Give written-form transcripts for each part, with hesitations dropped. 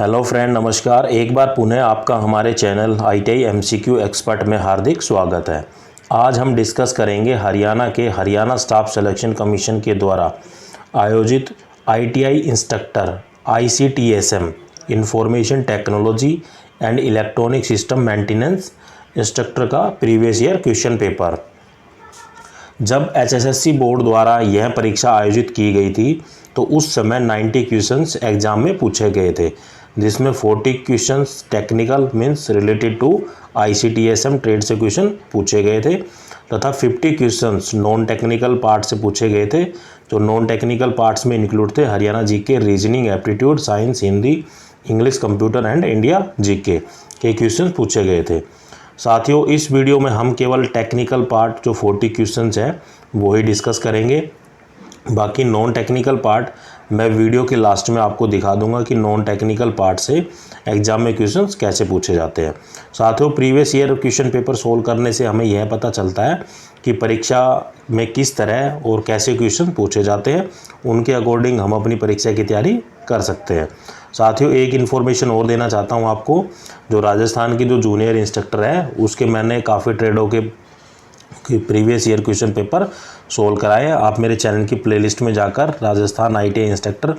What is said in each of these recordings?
Hello friend, नमस्कार। एक बार पुनः आपका हमारे चैनल ITI MCQ एक्सपर्ट में हार्दिक स्वागत है। आज हम डिस्कस करेंगे हरियाणा के हरियाणा स्टाफ सिलेक्शन कमीशन के द्वारा आयोजित ITI instructor ICTSM information technology and electronic system maintenance instructor का प्रीवियस ईयर क्वेश्चन पेपर। जब HSSC बोर्ड द्वारा यह परीक्षा आयोजित की गई थी तो उस समय 90 क्वेश्चंस एग्जाम में पूछे गए थे, जिसमें 40 questions technical means related to ICTSM trade से क्वेश्चन पूछे गए थे तथा 50 क्वेश्चंस नॉन टेक्निकल पार्ट से पूछे गए थे। जो नॉन टेक्निकल पार्ट्स में इंक्लूड थे Haryana GK, reasoning, aptitude, science, Hindi, English, computer and India GK के क्वेश्चन पूछे गए थे। साथियों, इस वीडियो में हम केवल टेक्निकल पार्ट जो 40 क्वेश्चंस हैं वो ही डिस्कस करेंगे। बाकी नॉन टेक्निकल पार्ट मैं वीडियो के लास्ट में आपको दिखा दूंगा कि नॉन टेक्निकल पार्ट से एग्जाम में क्वेश्चंस कैसे पूछे जाते हैं। साथियों, previous year question paper solve करने से हमें यह पता चलता है कि परीक्षा में किस तरह और कैसे क्वेश्चन पूछे जाते हैं, उनके अकॉर्डिंग हम अपनी परीक्षा की तैयारी कर सकते हैं। साथियों, एक इन्फॉर्मेशन और देना चाहता हूं आपको। जो राजस्थान की जो जूनियर इंस्ट्रक्टर है उसके मैंने काफ़ी ट्रेडों के previous year question paper solve कराए हैं। आप मेरे चैनल की प्लेलिस्ट में जाकर Rajasthan ITI instructor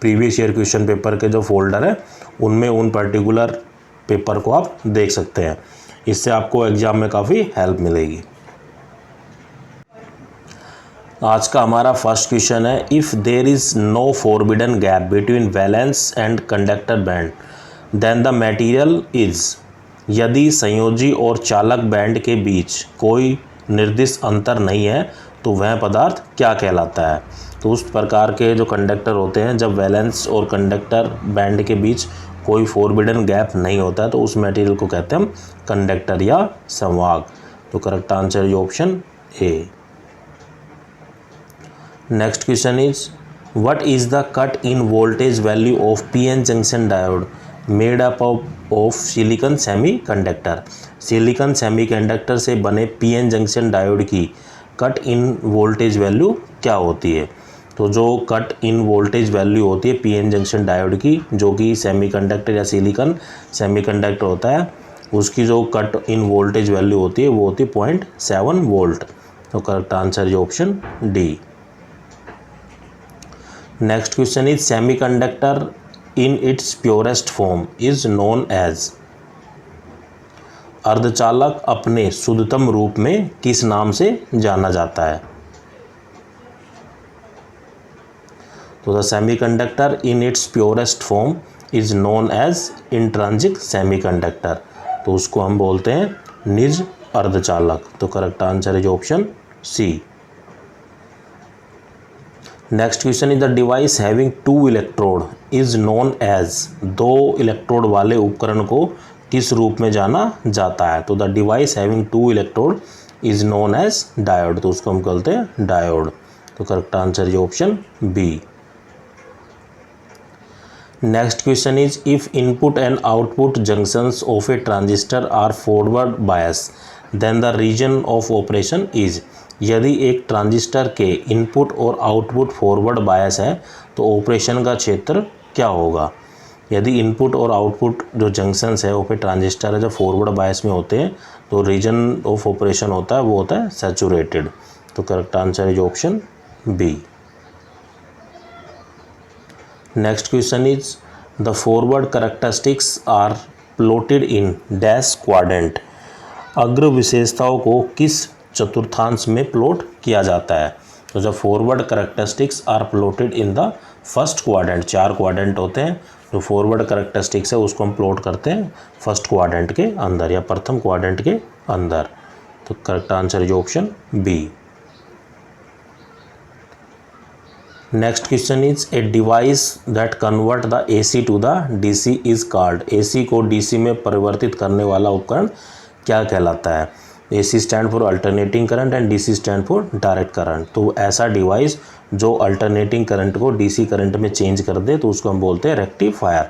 previous year question paper के जो फोल्डर है उनमें उन पर्टिकुलर पेपर को आप देख सकते हैं। इससे आपको एग्जाम में काफ़ी हेल्प मिलेगी। आज का हमारा फर्स्ट क्वेश्चन है, if there is no forbidden gap between valence and conductor band then the material is. यदि संयोजी और चालक बैंड के बीच कोई निर्दिष्ट अंतर नहीं है तो वह पदार्थ क्या कहलाता है। तो उस प्रकार के जो कंडक्टर होते हैं, जब वैलेंस और कंडक्टर बैंड के बीच कोई फॉरबिडन गैप नहीं होता है तो उस मटेरियल को कहते हैं हम कंडक्टर या संवाहक। तो correct answer is option A. Next question is, what is the cut in voltage value of PN junction diode made up of silicon semiconductor. Silicon semiconductor से बने PN जंक्शन डायोड की कट इन वोल्टेज वैल्यू क्या होती है। तो जो cut in voltage value होती है PN जंक्शन डायोड की, जो कि सेमीकंडक्टर या सिलिकॉन सेमीकंडक्टर होता है, उसकी जो कट इन वोल्टेज वैल्यू होती है वो होती है 0.7 वोल्ट। तो correct answer is option D. Next question is, semiconductor in its purest form is known as। अर्धचालक अपने शुद्धतम रूप में किस नाम से जाना जाता है। तो the semiconductor in its purest form is known as intrinsic semiconductor. तो उसको हम बोलते हैं निज अर्धचालक। तो correct answer is option C. Next question is, the device having 2 electrode is known as. 2 electrode वाले उपकरण को किस रूप में जाना जाता है। तो the device having 2 electrode is known as diode. तो उसको हम कहते हैं डायोड। तो correct answer is option B. Next question is, if input and output junctions of a transistor are forward bias then the region of operation is. यदि एक transistor के input और आउटपुट फॉरवर्ड बायस है तो operation का क्षेत्र क्या होगा। यदि इनपुट और आउटपुट जो जंक्शंस है वो पे ट्रांजिस्टर है जो फॉरवर्ड बायस में होते हैं तो रीजन ऑफ ऑपरेशन होता है वो होता है सैचुरेटेड। तो correct answer is option B. Next question is, the forward characteristics are plotted in dash quadrant. अग्र विशेषताओं को किस चतुर्थांश में प्लॉट किया जाता है। तो जब forward characteristics are plotted in the first quadrant, 4 quadrant होते हैं, जो फॉरवर्ड कैरेक्टरिस्टिक्स है उसको हम प्लॉट करते हैं फर्स्ट क्वाड्रेंट के अंदर या प्रथम क्वाड्रेंट के अंदर। तो correct answer is option B. Next question is, a device that convert the AC to the DC is called. AC को DC में परिवर्तित करने वाला उपकरण क्या कहलाता है। AC stand for alternating current and DC stand for direct current. तो ऐसा डिवाइस जो अल्टरनेटिंग करंट को DC करंट में चेंज कर दे तो उसको हम बोलते हैं रेक्टिफायर,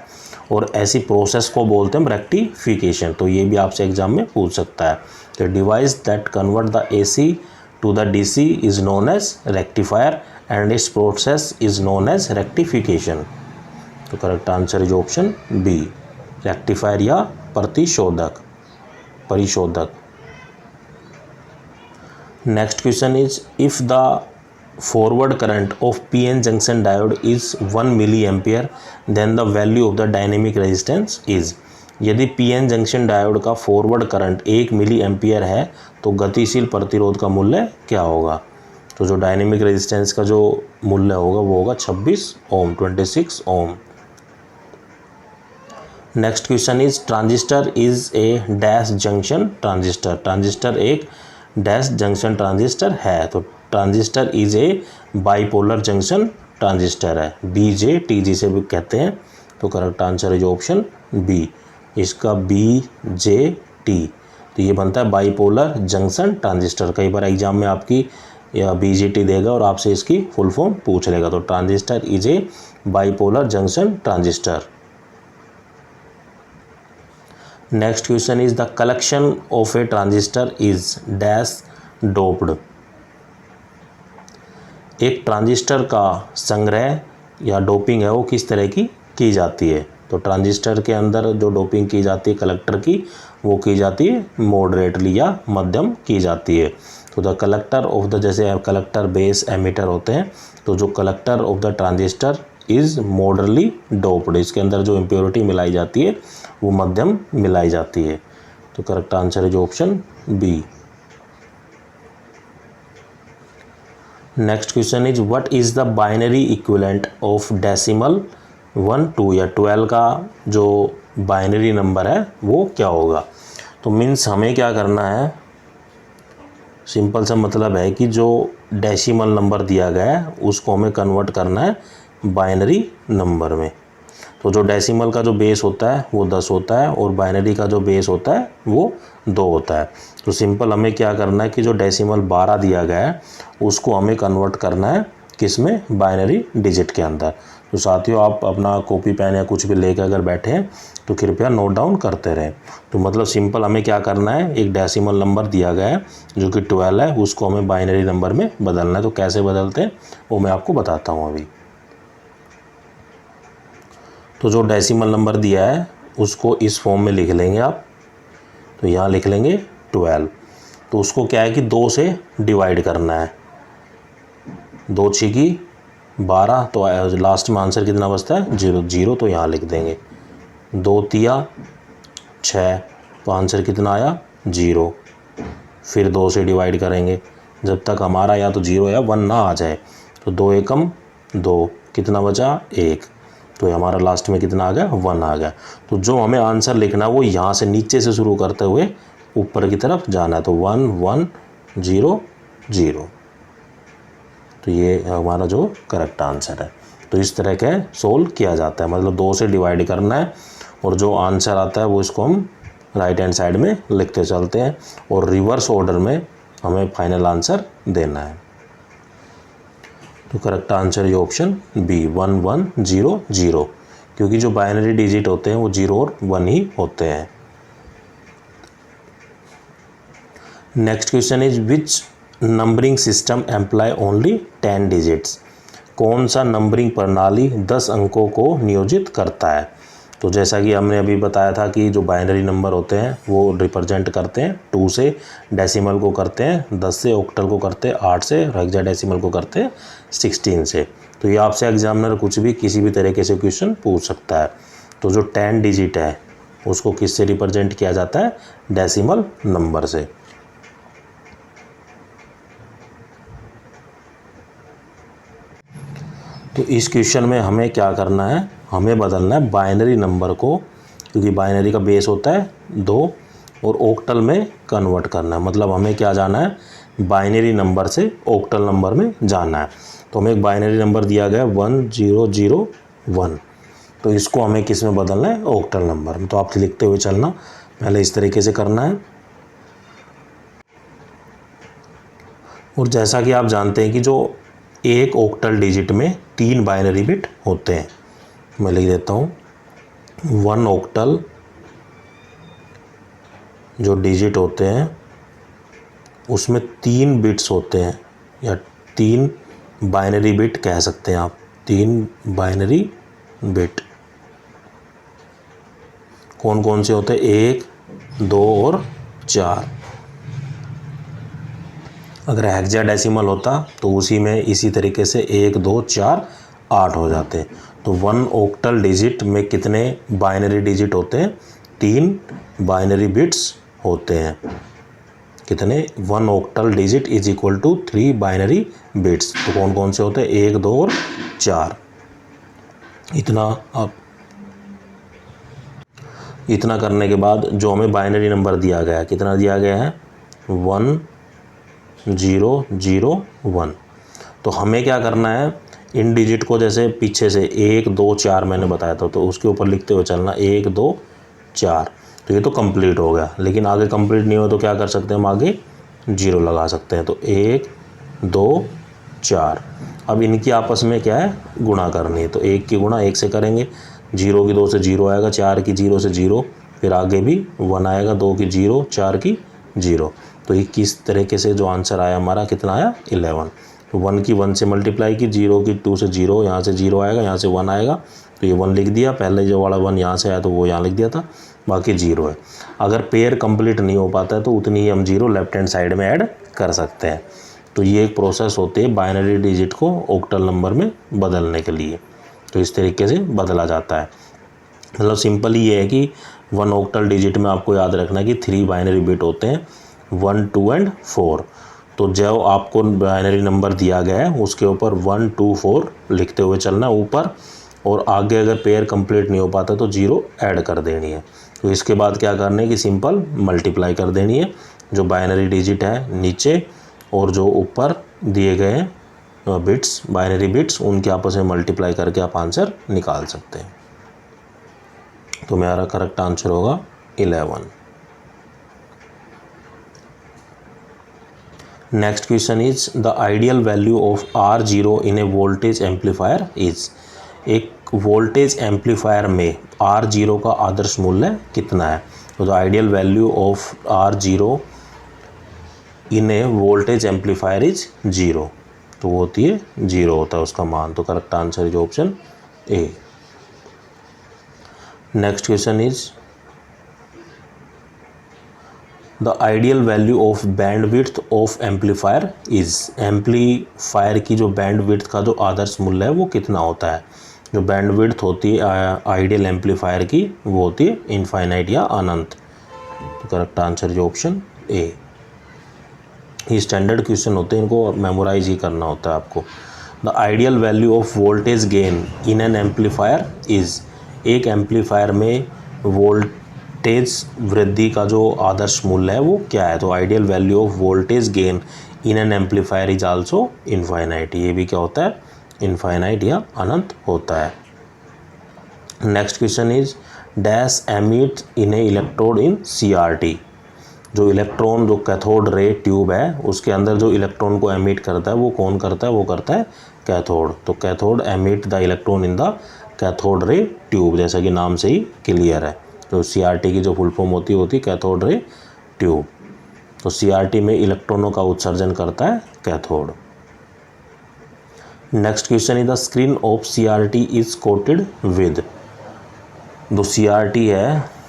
और ऐसी प्रोसेस को बोलते हैं हम रेक्टिफिकेशन। तो ये भी आपसे एग्जाम में पूछ सकता है। तो device that convert the AC to the DC is known as rectifier and its process is known as rectification. तो correct answer is option B, rectifier या परिशोधक। Next question is if the forward current of PN junction diode is 1 milli ampere then the value of the dynamic resistance is. यदि PN junction diode का forward current 1 milli ampere है तो गतिशील प्रतिरोध का मूल्य क्या होगा। तो जो डायनेमिक रेजिस्टेंस का जो मूल्य होगा वो होगा 26 ohm, 26 ohm. Next question is transistor is a dash junction transistor. Transistor एक डैश जंक्शन ट्रांजिस्टर है, तो transistor is a bipolar junction transistor है, BJTG से भी कहते हैं। तो correct answer is option B, इसका BJT, तो ये बनता है बाइपोलर जंक्शन ट्रांजिस्टर। कई बार एग्जाम में आपकी या BJT देगा और आपसे इसकी फुल फॉर्म पूछ लेगा। तो transistor is a bipolar junction transistor. Next question is the collection of a transistor is dash doped. एक ट्रांजिस्टर का संग्रह या डोपिंग है वो किस तरह की जाती है। तो ट्रांजिस्टर के अंदर जो डोपिंग की जाती है कलेक्टर की, वो की जाती है मॉडरेटली या मध्यम की जाती है। तो द कलेक्टर ऑफ द, जैसे कलेक्टर बेस एमिटर होते हैं, तो जो collector of the transistor is moderately doped, इसके अंदर जो इम्प्योरिटी मिलाई जाती है वो मध्यम मिलाई जाती है। तो correct answer is option B. Next question is what is the binary equivalent of decimal 1 2 या 12 का जो बाइनरी नंबर है वो क्या होगा। तो मीन्स हमें क्या करना है, सिंपल सा मतलब है कि जो डेसिमल नंबर दिया गया है उसको हमें कन्वर्ट करना है बाइनरी नंबर में। तो जो डेसिमल का जो बेस होता है वो 10 होता है और बाइनरी का जो बेस होता है वो 2 होता है। तो सिंपल हमें क्या करना है कि जो डेसिमल 12 दिया गया है उसको हमें कन्वर्ट करना है किस में, बाइनरी डिजिट के अंदर। तो साथियों आप अपना कॉपी पेन या कुछ भी लेकर अगर बैठे हैं तो कृपया नोट डाउन करते रहें। तो मतलब सिंपल हमें क्या करना है, एक डेसिमल नंबर दिया गया है जो कि 12 है, उसको हमें बाइनरी नंबर में बदलना है। तो कैसे बदलते हैं वो मैं आपको बताता हूँ अभी। तो जो डेसिमल नंबर दिया है उसको इस फॉर्म में लिख लेंगे आप। तो यहाँ लिख लेंगे 12। तो उसको क्या है कि 2 से डिवाइड करना है, 2 छीकी 12, तो लास्ट में आंसर कितना बचता है 0 0। तो यहाँ लिख देंगे 2 तिया 6, तो आंसर कितना आया 0। फिर 2 से डिवाइड करेंगे जब तक हमारा या तो 0 या 1 ना आ जाए। तो 2 एकम 2, कितना बचा 1, तो हमारा लास्ट में कितना आ गया 1 आ गया। तो जो हमें आंसर लिखना है वो यहाँ से नीचे से शुरू करते हुए ऊपर की तरफ जाना है। तो 1 1 0 0, तो ये हमारा जो करेक्ट आंसर है। तो इस तरह के सोल्व किया जाता है, मतलब 2 से डिवाइड करना है और जो आंसर आता है वो इसको हम राइट हैंड साइड में लिखते चलते हैं और रिवर्स ऑर्डर में हमें फाइनल आंसर देना है। तो करेक्ट आंसर ये ऑप्शन बी 1 1 0 0, क्योंकि जो बाइनरी डिजिट होते हैं वो 0 और 1 ही होते हैं। Next question is which numbering system employ only 10 digits. कौन सा नंबरिंग प्रणाली 10 अंकों को नियोजित करता है। तो जैसा कि हमने अभी बताया था कि जो बाइनरी नंबर होते हैं वो रिप्रेजेंट करते हैं 2 से, डेसिमल को करते हैं 10 से, ऑक्टल को करते हैं 8 से, हेक्साडेसिमल को करते हैं 16 से। तो ये आपसे एग्जामिनर कुछ भी किसी भी तरीके से क्वेश्चन पूछ सकता है। तो जो 10 डिजिट है उसको किससे रिप्रेजेंट किया जाता है, डेसिमल नंबर से। तो इस क्वेश्चन में हमें क्या करना है, हमें बदलना है बाइनरी नंबर को, क्योंकि बाइनरी का बेस होता है 2 और ऑक्टल में कन्वर्ट करना है। मतलब हमें क्या जाना है, बाइनरी नंबर से ऑक्टल नंबर में जाना है। तो हमें एक बाइनरी नंबर दिया गया है 1001, तो इसको हमें किस में बदलना है, ऑक्टल नंबर में। तो आप लिखते हुए चलना, पहले इस तरीके से करना है। और जैसा कि आप जानते हैं कि जो एक ऑक्टल डिजिट में 3 बाइनरी बिट होते हैं, मैं लिख देता हूँ 1 ऑक्टल जो डिजिट होते हैं उसमें 3 बिट्स होते हैं, या 3 बाइनरी बिट कह सकते हैं आप, 3 बाइनरी बिट। कौन कौन से होते हैं, 1, 2 और 4। अगर हेक्साडेसिमल होता तो उसी में इसी तरीके से 1, 2, 4, 8 हो जाते। तो 1 ऑक्टल डिजिट में कितने बाइनरी डिजिट होते हैं, 3 बाइनरी बिट्स होते हैं। कितने, 1 octal digit is equal to 3 binary bits. तो कौन कौन से होते हैं, 1, 2 और 4। इतना करने के बाद जो हमें बाइनरी नंबर दिया गया है, कितना दिया गया है, 1 0 0 1। तो हमें क्या करना है, इन डिजिट को जैसे पीछे से 1 2 4 मैंने बताया था, तो उसके ऊपर लिखते हुए चलना 1 2 4। तो ये तो कंप्लीट हो गया, लेकिन आगे कंप्लीट नहीं हो तो क्या कर सकते हैं, हम आगे 0 लगा सकते हैं। तो 1 2 4। अब इनकी आपस में क्या है, गुणा करनी है। तो 1 की गुणा 1 से करेंगे, 0 की 2 से 0 आएगा, 4 की 0 से 0, फिर आगे भी 1 आएगा, 2 की 0, 4 की 0। तो 21 तरीके से जो आंसर आया हमारा, कितना आया, 11। तो 1 की 1 से मल्टीप्लाई की, 0 की 2 से 0, यहाँ से 0 आएगा, यहाँ से 1 आएगा, तो ये 1 लिख दिया। पहले जो वाला 1 यहाँ से आया तो वो यहाँ लिख दिया था, बाकी 0 है। अगर पेयर कंप्लीट नहीं हो पाता है तो उतनी ही हम 0 लेफ्ट हैंड साइड में ऐड कर सकते हैं। तो ये एक प्रोसेस होती है बाइनरी डिजिट को ऑक्टल नंबर में बदलने के लिए। तो इस तरीके से बदला जाता है। मतलब सिंपल ये है कि 1 ऑक्टल डिजिट में आपको याद रखना है कि 3 बाइनरी बिट होते हैं, 1 2 एंड 4। तो जो आपको बाइनरी नंबर दिया गया है उसके ऊपर 1 2 4 लिखते हुए चलना ऊपर, और आगे अगर पेयर कंप्लीट नहीं हो पाता तो 0 ऐड कर देनी है। तो इसके बाद क्या करना है कि सिंपल मल्टीप्लाई कर देनी है, जो बाइनरी डिजिट है नीचे और जो ऊपर दिए गए हैं बिट्स, बाइनरी बिट्स, उनके आपस में मल्टीप्लाई करके आप आंसर निकाल सकते हैं। तो मेरा करेक्ट आंसर होगा 11। Next question is the ideal value of R0 in A voltage amplifier is. एक वोल्टेज एम्पलीफायर में R0 का आदर्श मूल्य कितना है। तो the ideal value of R0 in A voltage amplifier is 0। तो वो होती है 0 होता है उसका मान। तो correct answer is option A. Next question is the ideal value of bandwidth of amplifier is. Amplifier की जो बैंडविड्थ का जो आदर्श मूल्य है वो कितना होता है। जो बैंडविड्थ होती है आइडियल एम्पलीफायर की वो होती है इनफाइनाइट या अनंत। तो करेक्ट आंसर इज ऑप्शन ए। ये स्टैंडर्ड क्वेश्चन होते हैं, इनको मेमोराइज ही करना होता है आपको। The ideal value of voltage gain in an amplifier is. एक एम्पलीफायर में वोल्टेज वृद्धि का जो आदर्श मूल्य है वो क्या है। तो ideal value of voltage gain in an amplifier is also infinite. ये भी क्या होता है, इनफाइनाइट या अनंत होता है। Next question is dash emit in A electrode in CRT। जो इलेक्ट्रॉन, जो कैथोड रे ट्यूब है उसके अंदर जो इलेक्ट्रॉन को एमिट करता है वो कौन करता है, वो करता है कैथोड। तो cathode emit the electron in the cathode ray tube, जैसा कि नाम से ही क्लियर है। तो CRT की जो फुल फॉर्म होती है कैथोड रे ट्यूब। तो CRT में इलेक्ट्रॉनों का उत्सर्जन करता है cathode. Next question is the screen of CRT is coated with. जो CRT है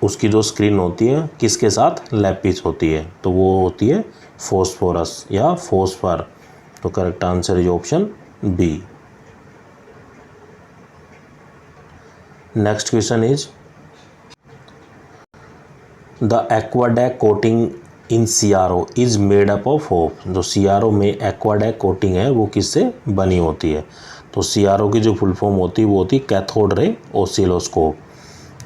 उसकी जो स्क्रीन होती है किसके साथ लैपिस होती है। तो वो होती है फॉस्फोरस या फॉस्फर। तो correct answer is option B. Next question is the aquadag coating in CRO is made up of. जो CRO में एक्वाडैक कोटिंग है वो किससे बनी होती है। तो CRO की जो फुल फॉर्म होती है वो होती है कैथोड रे ऑसिलोस्कोप।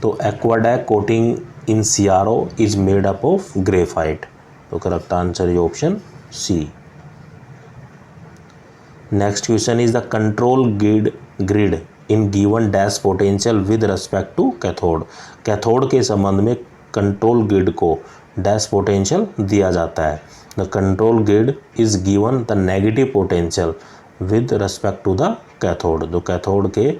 तो aquadag coating in CRO is made up of graphite. तो correct answer is option C. Next question is the control grid in given dash potential with respect to cathode. Cathode के संबंध में control grid को dash potential दिया जाता है। The control grid is given the negative potential with respect to the cathode. जो cathode के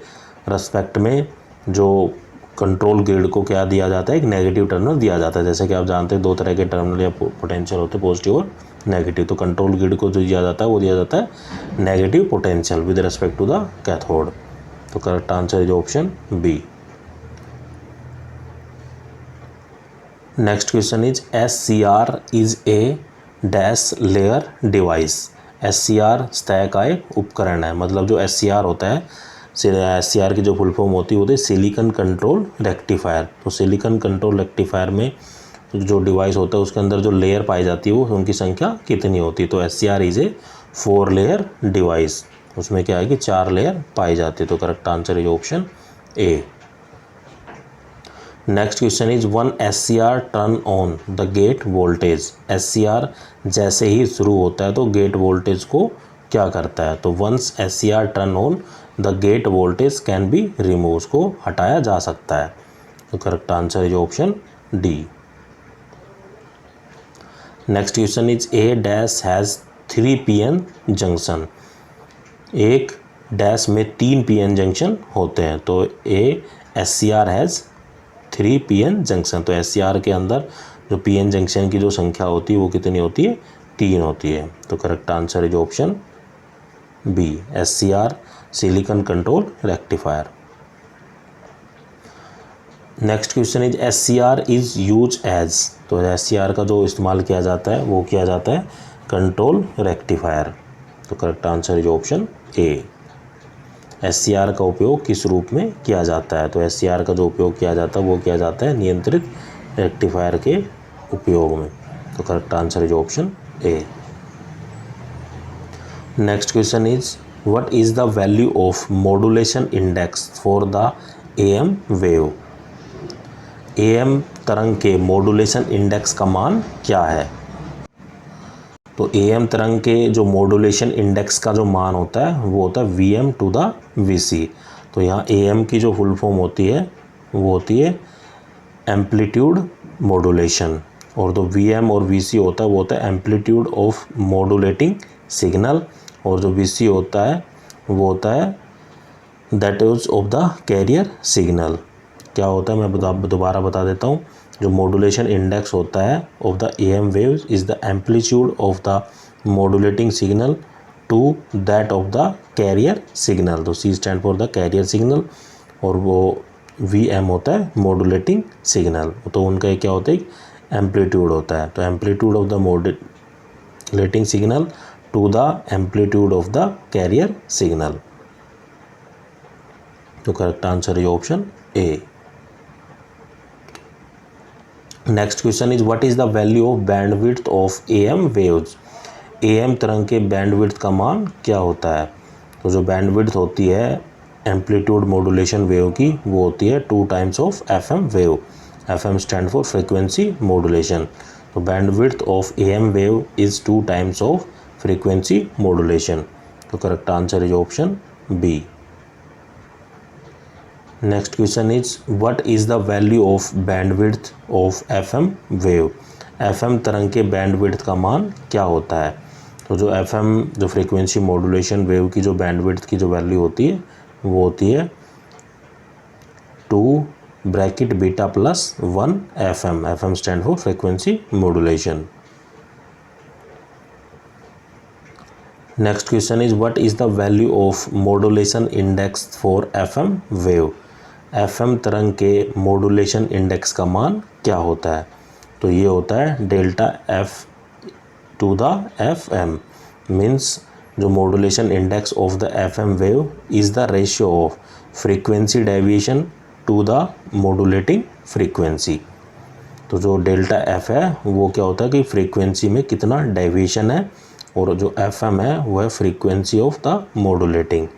respect में जो कंट्रोल ग्रिड को क्या दिया जाता है, एक नेगेटिव टर्मिनल दिया जाता है। जैसे कि आप जानते हैं 2 तरह के टर्मिनल या पोटेंशियल होते हैं, पॉजिटिव और नेगेटिव। तो कंट्रोल ग्रिड को जो दिया जाता है वो दिया जाता है negative potential with respect to the cathode. तो correct answer is option B. Next question is SCR is a dash layer device. SCR सतह का एक उपकरण है, मतलब जो SCR होता है, SCR की जो फुल फॉर्म होती है सिलिकॉन कंट्रोल रेक्टिफायर। तो सिलिकॉन कंट्रोल रेक्टिफायर में जो डिवाइस होता है उसके अंदर जो लेयर पाई जाती है वो उनकी संख्या कितनी होती है। तो SCR is A 4 layer device, उसमें क्या है कि 4 लेयर पाई जाती है। तो correct answer is option A. Next question is one SCR turn on the gate voltage. SCR जैसे ही शुरू होता है तो गेट वोल्टेज को क्या करता है। तो once SCR turn on the gate voltage can be remove, उसको हटाया जा सकता है। तो correct answer is option D. Next question is a dash has 3 PN junction. एक डैश में 3 PN जंक्शन होते हैं। तो a SCR has 3 PN junction. तो SCR के अंदर जो PN जंक्शन की जो संख्या होती है वो कितनी होती है, 3 होती है। तो correct answer is option B, SCR silicon control rectifier. Next question is SCR is use as. तो SCR का जो इस्तेमाल किया जाता है वो किया जाता है कंट्रोल रेक्टिफायर। तो correct answer is option A. SCR का उपयोग किस रूप में किया जाता है। तो SCR का जो उपयोग किया जाता है वो किया जाता है नियंत्रित रेक्टिफायर के उपयोग में। तो correct answer is option A. Next question is what is the value of modulation index for the AM wave. AM तरंग के मॉड्यूलेशन इंडेक्स का मान क्या है। तो AM तरंग के जो मॉड्यूलेशन इंडेक्स का जो मान होता है वो होता है VM टू द VC। तो यहाँ AM की जो फुल फॉर्म होती है वो होती है एम्पलीट्यूड मॉड्यूलेशन, और जो VM और VC होता है वो होता है एम्पलीट्यूड ऑफ मॉड्यूलेटिंग सिग्नल, और जो VC होता है वो होता है that is of the carrier signal. क्या होता है मैं दोबारा बता देता हूँ। जो मॉड्यूलेशन इंडेक्स होता है of the AM waves is the amplitude of the modulating signal to that of the carrier signal. तो C stand for the carrier signal, और वो VM होता है मॉड्यूलेटिंग सिग्नल। तो उनका क्या होता है, एम्पलीट्यूड होता है। तो amplitude of the modulating signal to the amplitude of the carrier signal. तो correct answer is option A. Next question is what is the value of bandwidth of AM waves. AM तरंग के bandwidth का मान क्या होता है। तो जो बैंडविड्थ होती है एम्पलीट्यूड मॉड्यूलेशन वेव की वो होती है 2 times of FM wave. FM stand for frequency modulation. तो bandwidth of AM wave is 2 times of frequency modulation. तो correct answer is option B. Next question is what is the value of bandwidth of FM wave. FM तरंग के bandwidth का मान क्या होता है। तो जो FM जो फ्रीक्वेंसी मॉड्यूलेशन वेव की जो बैंडविड्थ की जो वैल्यू होती है वो होती है 2 bracket beta plus 1 FM। FM stand for frequency modulation. Next question is what is the value of modulation index for FM wave. FM तरंग के मॉड्यूलेशन इंडेक्स का मान क्या होता है। तो ये होता है delta F to the FM, means जो modulation index of the FM wave is the ratio of frequency deviation to the modulating frequency. तो जो डेल्टा F है वो क्या होता है कि फ्रीक्वेंसी में कितना डेविएशन है, और जो FM है वो है फ्रीक्वेंसी ऑफ द मॉड्यूलेटिंग।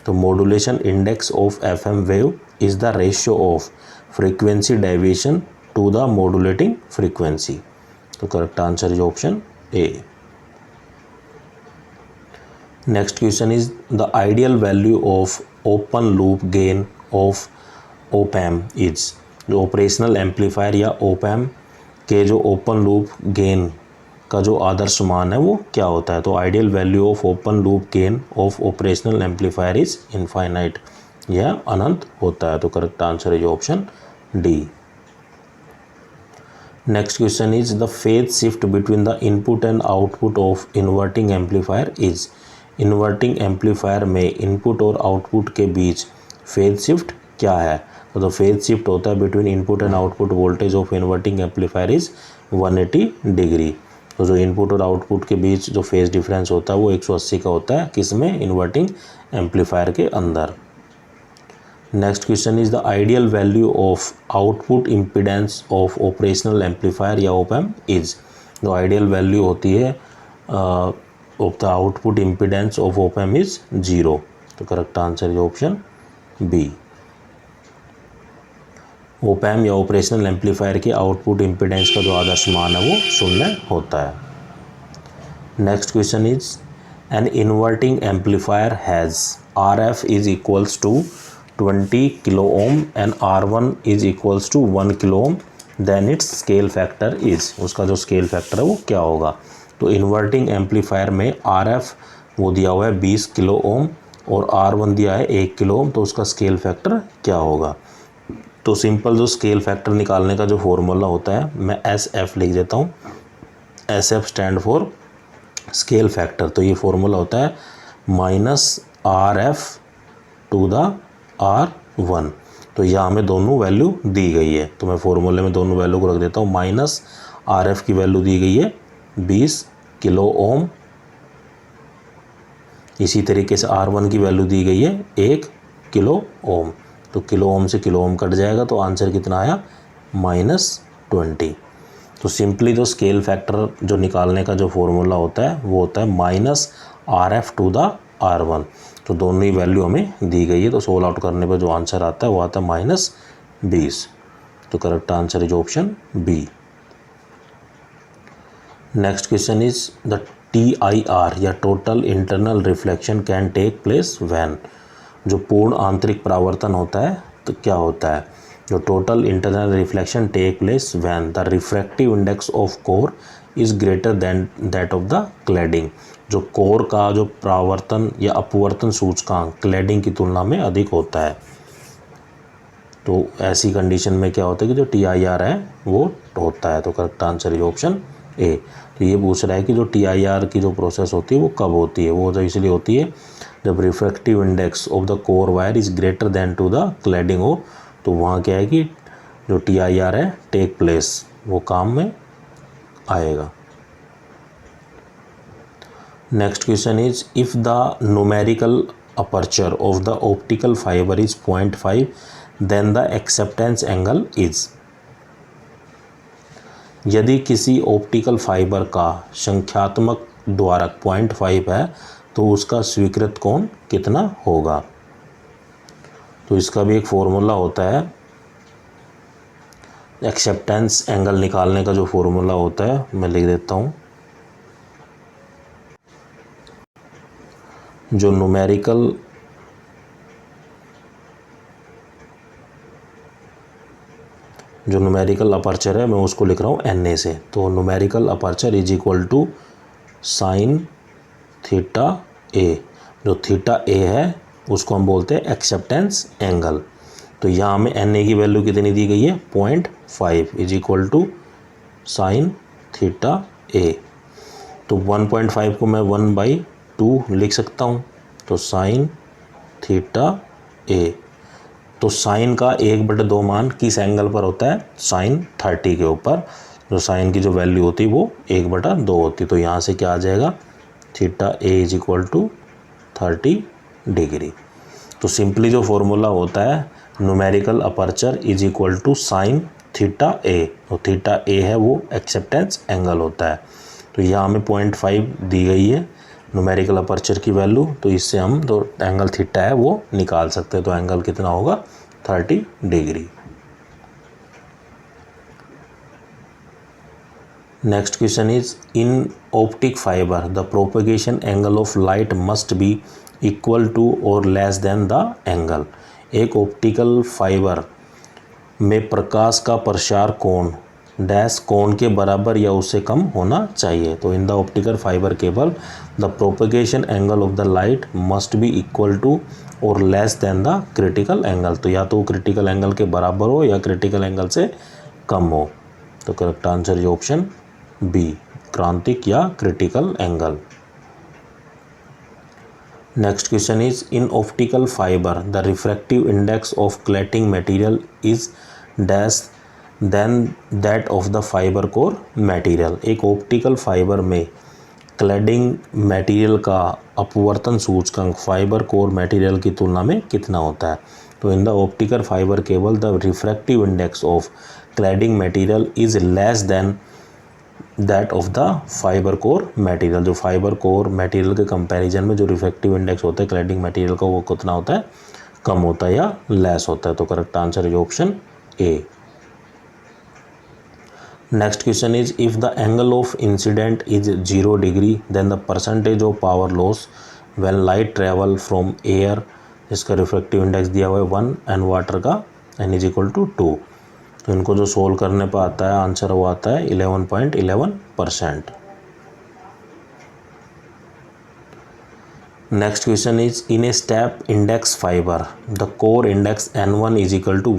तो modulation index of FM wave is the ratio of frequency deviation to the modulating frequency. तो correct answer is option A. Next question is the ideal value of open loop gain of OP-Amp is. जो operational amplifier या OP-Amp के जो open loop gain का जो आदर्श मान है वो क्या होता है। तो ideal value of open loop gain of operational amplifier is infinite, यह अनंत होता है। तो correct answer is option D. Next question is the phase shift between the input and output of inverting amplifier is. Inverting amplifier में input और output के बीच phase shift क्या है। तो द फेज शिफ्ट होता है between input and output voltage of inverting amplifier is 180 degree. तो जो इनपुट और आउटपुट के बीच जो फेज डिफरेंस होता है वो 180 का होता है, किसमें? इन्वर्टिंग एम्पलीफायर के अंदर। Next question is the ideal value of output impedance of operational amplifier या ऑप एम्प इज। जो आइडियल वैल्यू होती है of the output impedance of op amp is 0। तो correct answer is option B. Op amp या operational amplifier के output impedance का जो आदर्श मान है वो 0 होता है। Next question is an inverting amplifier has RF is equals to 20 kilo ohm and R1 is equals to 1 kilo ohm, then its scale factor is. उसका जो स्केल फैक्टर है वो क्या होगा? तो इन्वर्टिंग एम्पलीफायर में RF वो दिया हुआ है 20 किलो ओम और R1 दिया है 1 किलो ओम, तो उसका स्केल फैक्टर क्या होगा? तो सिंपल जो स्केल फैक्टर निकालने का जो फॉर्मूला होता है, मैं SF लिख देता हूँ। SF stand for scale factor. तो ये फॉर्मूला होता है -RF टू द R1। तो यहाँ हमें दोनों वैल्यू दी गई है, तो मैं फॉर्मूले में दोनों वैल्यू को रख देता हूँ। -RF की वैल्यू दी गई है 20 किलो ओम, इसी तरीके से R1 की वैल्यू दी गई है 1 किलो ओम। तो किलो ओम से किलो ओम कट जाएगा, तो आंसर कितना आया? -20। तो सिंपली जो स्केल फैक्टर जो निकालने का जो फॉर्मूला होता है वो होता है -RF टू द R1। तो दोनों ही वैल्यू हमें दी गई है, तो सोल्व आउट करने पर जो आंसर आता है वो आता है -20। तो correct answer is option B. Next question is the TIR या total internal reflection can take place when. जो पूर्ण आंतरिक परावर्तन होता है तो क्या होता है? जो total internal reflection take place when the refractive index of core is greater than that of the cladding. जो कोर का जो परावर्तन या अपवर्तन सूचकांक क्लैडिंग की तुलना में अधिक होता है, तो ऐसी कंडीशन में क्या होता है कि जो TIR है वो होता है। तो करेक्ट आंसर इज ऑप्शन ए। तो ये पूछ रहा है कि जो TIR की जो प्रोसेस होती है वो कब होती है? वो तो इसलिए होती है जब refractive index of the core wire is greater than to the cladding हो। तो वहाँ क्या है कि जो TIR है टेक प्लेस वो काम में आएगा। Next question is if the numerical aperture of the optical fibre is 0.5 then the acceptance angle is. यदि किसी ऑप्टिकल फाइबर का संख्यात्मक द्वारक 0.5 है तो उसका स्वीकृत कोण कितना होगा? तो इसका भी एक फॉर्मूला होता है, एक्सेप्टेंस एंगल निकालने का जो फॉर्मूला होता है मैं लिख देता हूँ। जो न्यूमेरिकल अपर्चर है मैं उसको लिख रहा हूँ NA से। तो numerical aperture is equal to sine theta A। जो थीटा A है उसको हम बोलते हैं एक्सेप्टेंस एंगल। तो यहाँ हमें NA की वैल्यू कितनी दी गई है? 0.5 is equal to sine theta A। तो 1.5 को मैं 1/2 लिख सकता हूँ। तो साइन थीटा A। तो साइन का 1/2 मान किस एंगल पर होता है? साइन 30 के ऊपर। जो साइन की जो वैल्यू होती है वो 1/2 होती है। तो यहाँ से क्या आ जाएगा? Theta A is equal to 30 degree. तो सिंपली जो फॉर्मूला होता है numerical aperture is equal to sine theta A। तो थीटा A है वो एक्सेप्टेंस एंगल होता है। तो यहाँ हमें 0.5 दी गई है न्यूमेरिकल अपर्चर की वैल्यू, तो इससे हम जो एंगल थीटा है वो निकाल सकते हैं। तो एंगल कितना होगा? 30 डिग्री। Next question is in optic fibre the propagation angle of light must be equal to और लेस देन द एंगल। एक ऑप्टिकल फाइबर में प्रकाश का प्रसार कोण डैश कोण के बराबर या उससे कम होना चाहिए। तो in the optical fiber cable the propagation angle of the light must be equal to और less than the critical angle. तो या तो क्रिटिकल एंगल के बराबर हो या क्रिटिकल एंगल से कम हो। तो correct answer is option B, क्रांतिक या critical angle. Next question is in optical fiber the refractive index of cladding material is dash then that of the fiber core material. एक ऑप्टिकल फाइबर में cladding material का अपवर्तन सूचकांक fibre core material की तुलना में कितना होता है। तो in the optical fiber cable the refractive index of cladding material is less than that of the fiber core material. जो फाइबर कोर मटेरियल के कंपैरिजन में जो रिफ्रैक्टिव इंडेक्स होता है क्लैडिंग मटेरियल का वो कितना होता है, कम होता है या लेस होता है। तो correct answer is option A. Next question is if the angle of incident is 0 degree then the percentage of power loss when light travel from air, इसका रिफ्रैक्टिव इंडेक्स दिया हुआ है 1 एंड वाटर का n is equal to 2। तो इनको जो solve करने पर आता है आंसर वो आता है 11.11%। Next question is in a step index fibre the core index n1 is equal to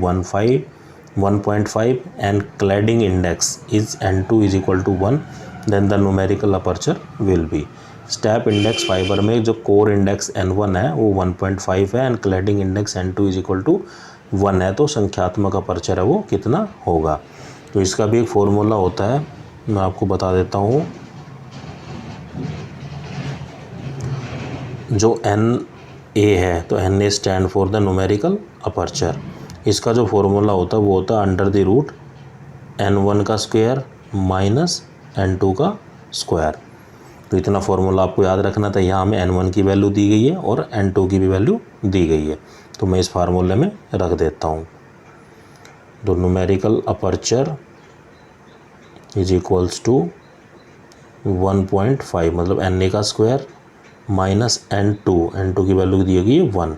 1.5 and cladding index is n2 is equal to 1 then the numerical aperture will be. Step index fibre में जो core index n1 है वो 1.5 है and cladding index n2 is equal to 1 है, तो संख्यात्मक aperture है वो कितना होगा। तो इसका भी एक फॉर्मूला होता है, मैं आपको बता देता हूँ। जो NA है तो NA stand for the numerical aperture. इसका जो फॉर्मूला होता है वो होता है अंडर द रूट n1 का स्क्वायर माइनस n2 का स्क्वायर। तो इतना फॉर्मूला आपको याद रखना था। यहाँ हमें n1 की वैल्यू दी गई है और n2 की भी वैल्यू दी गई है, तो मैं इस फार्मूले में रख देता हूँ। तो numerical aperture is equals to 1.5 मतलब NA का स्क्वायर माइनस n2 की वैल्यू दी गई है 1।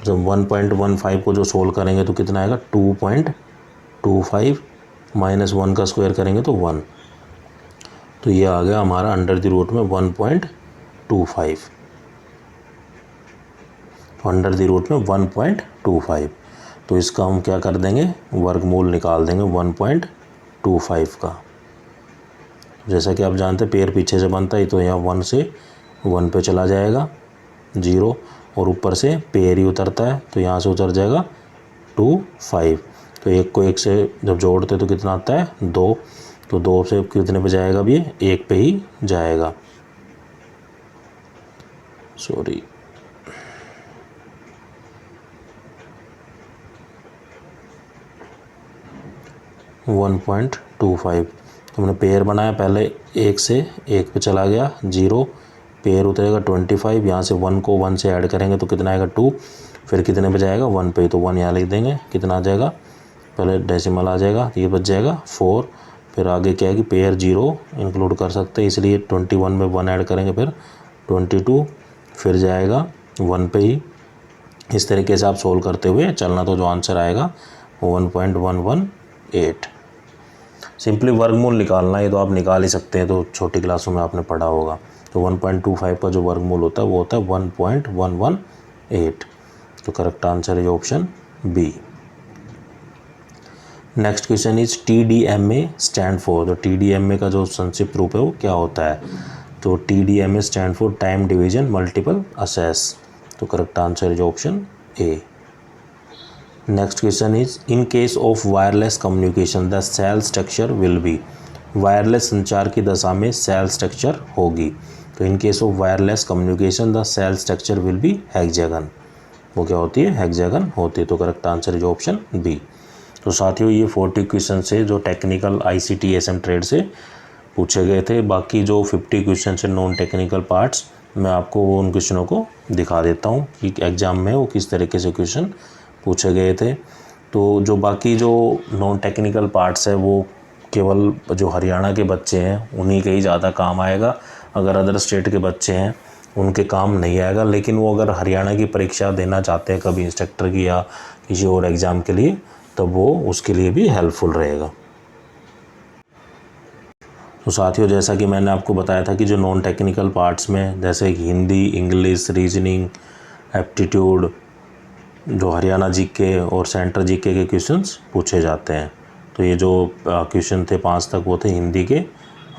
जब 1.15 को जो सोल्व करेंगे तो कितना आएगा 2.25 माइनस 1 का स्क्वायर करेंगे तो 1। तो ये आ गया हमारा अंडर द रूट में 1.25, अंडर द रूट में 1.25। तो इसका हम क्या कर देंगे, वर्गमूल निकाल देंगे 1.25 का। जैसा कि आप जानते हैं पेयर पीछे से बनता है तो यहाँ 1 से 1 पे चला जाएगा 0 और ऊपर से पेयर ही उतरता है तो यहाँ से उतर जाएगा 2 5। तो एक को एक से जब जोड़ते तो कितना आता है 2, तो 2 से कितने पे जाएगा, अब ये 1 पे ही जाएगा। सॉरी 1.25। तो हमने पेयर बनाया, पहले 1 से 1 पे चला गया 0, पेयर उतरेगा 25, यहाँ से 1 को 1 से ऐड करेंगे तो कितना आएगा 2, फिर कितने पे जाएगा 1 पे, तो 1 यहाँ लिख देंगे। कितना आ जाएगा, पहले डेसिमल आ जाएगा तो ये बच जाएगा 4। फिर आगे क्या है कि पेयर 0 इंक्लूड कर सकते हैं इसलिए 21 में 1 ऐड करेंगे फिर 22, फिर जाएगा 1 पे ही। इस तरीके से आप सोल्व करते हुए चलना, तो जो आंसर आएगा 1.118। सिंपली वर्गमूल निकालना है, ये तो आप निकाल ही सकते हैं, तो छोटी क्लासों में आपने पढ़ा होगा। तो 1.25 का जो वर्गमूल होता है वो होता है 1.118। तो correct answer is option B. Next question is TDMA stand for. तो TDMA का जो संक्षिप्त रूप है वो क्या होता है, तो TDMA stand for time division multiple access. तो correct answer is option A. Next question is in case of wireless communication the cell structure will be. वायरलेस संचार की दशा में सेल स्ट्रक्चर होगी। तो in case of wireless communication the cell structure will be hexagon. वो क्या होती है, हेक्सागन होती है। तो correct answer is option B. तो साथियों ये 40 क्वेश्चन से जो टेक्निकल ICT SM ट्रेड से पूछे गए थे। बाकी जो 50 क्वेश्चन से नॉन टेक्निकल पार्ट्स मैं आपको वो उन क्वेश्चनों को दिखा देता हूँ कि एग्ज़ाम में वो किस तरीके से क्वेश्चन पूछे गए थे। तो जो बाकी जो नॉन टेक्निकल पार्ट्स है वो केवल जो हरियाणा के बच्चे हैं उन्हीं के ही ज़्यादा काम आएगा। अगर अदर स्टेट के बच्चे हैं उनके काम नहीं आएगा, लेकिन वो अगर हरियाणा की परीक्षा देना चाहते हैं कभी इंस्ट्रक्टर की या किसी और एग्ज़ाम के लिए, तो वो उसके लिए भी हेल्पफुल रहेगा। तो साथियों जैसा कि मैंने आपको बताया था कि जो नॉन टेक्निकल पार्ट्स में जैसे हिंदी, इंग्लिश, रीजनिंग, एप्टीट्यूड, जो हरियाणा जीके और सेंट्रल जीके के क्वेश्चंस पूछे जाते हैं। तो ये जो क्वेश्चन थे 5 तक वो थे हिंदी के,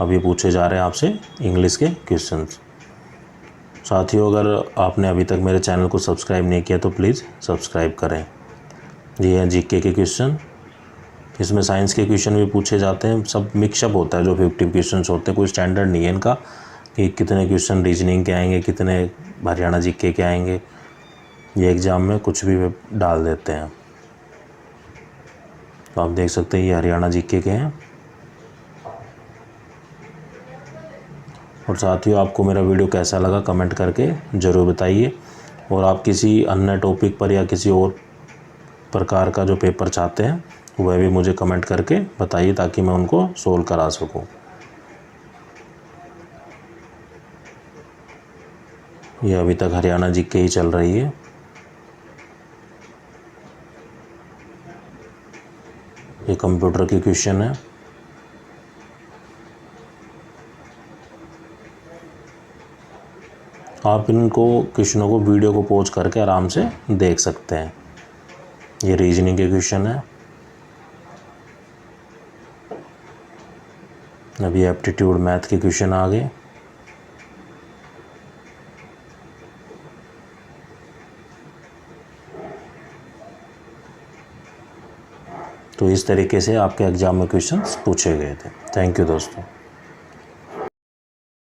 अब ये पूछे जा रहे हैं आपसे इंग्लिश के क्वेश्चंस। साथियों, अगर आपने अभी तक मेरे चैनल को सब्सक्राइब नहीं किया तो प्लीज़ सब्सक्राइब करें। ये है जीके के क्वेश्चन। इसमें साइंस के क्वेश्चन भी पूछे जाते हैं, सब मिक्सअप होता है। जो 50 क्वेश्चन होते हैं, कोई स्टैंडर्ड नहीं है इनका कि कितने क्वेश्चन रीजनिंग के आएंगे, कितने हरियाणा जीके के आएंगे। ये एग्ज़ाम में कुछ भी डाल देते हैं। तो आप देख सकते हैं ये हरियाणा जीके के हैं। और साथियों, आपको मेरा वीडियो कैसा लगा कमेंट करके ज़रूर बताइए। और आप किसी अन्य टॉपिक पर या किसी और प्रकार का जो पेपर चाहते हैं वह भी मुझे कमेंट करके बताइए, ताकि मैं उनको सोल्व करा सकूं। ये अभी तक हरियाणा जीके ही चल रही है। ये कंप्यूटर के क्वेश्चन है। आप इनको क्वेश्चनों को वीडियो को पॉज करके आराम से देख सकते हैं। ये रीजनिंग के क्वेश्चन है। अभी एप्टीट्यूड मैथ के क्वेश्चन आ गए। तो इस तरीके से आपके एग्जाम में क्वेश्चंस पूछे गए थे। थैंक यू दोस्तों।